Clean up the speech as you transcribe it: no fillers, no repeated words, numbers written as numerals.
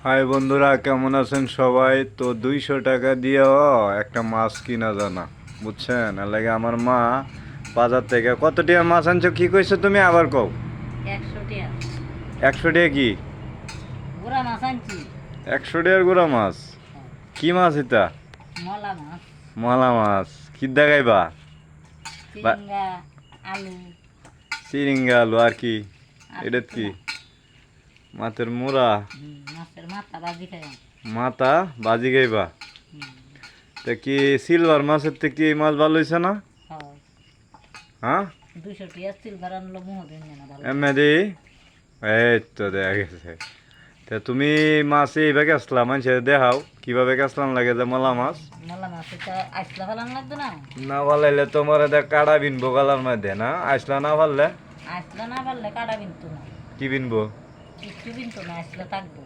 High বন্ধুরা, কেমন আছেন সবাই? তো 200 টাকা দিয়েও একটা মাছ কিনা জানা, বুঝছেন? এর লাগে আমার মা বাজার থেকে কত টাকা মাছ আনছো, কি কইছো তুমি? আবার কও। 100 টাকা 100 টাকা কি? গুড়া মাছ আনছি। 100 টাকার গুড়া মাছ? কি মাছ এটা? মলা মাছ, মলা মাছ? কি দেখাইবা? চিংড়া, আলু চিরিঙ্গা আলু আর কি? আর এটা কিছু কি? না। মাছের মুড়া? মাছের মাথা ভাজি খাই। মাথা বাজি গাইবা? হুম, তা কি সিলভার মাছের থেকে কি এই মাছ ভালো হয়েছে না? হয়। হ্যাঁ, 200 টাকা সিলভার আনলো মহদিন না ভালো। এমনি এই তো দেখা গেছে। তা তুমি মাছ এইভাবে আসলাম মানুষে দেখাও কিভাবে কাসলাম লাগে যে মলা মাছ। মলা মাছ এটা আসলা ভালো লাগতো না। না ভালাইলে তোমার কাড়া বিনবো গলার মধ্যে, না আসলা না ভাললে আসলা না পারলে কাটা বিনতো না, কি বিনবো? কিচ্ছু বিনতো না, আসলে থাকবো।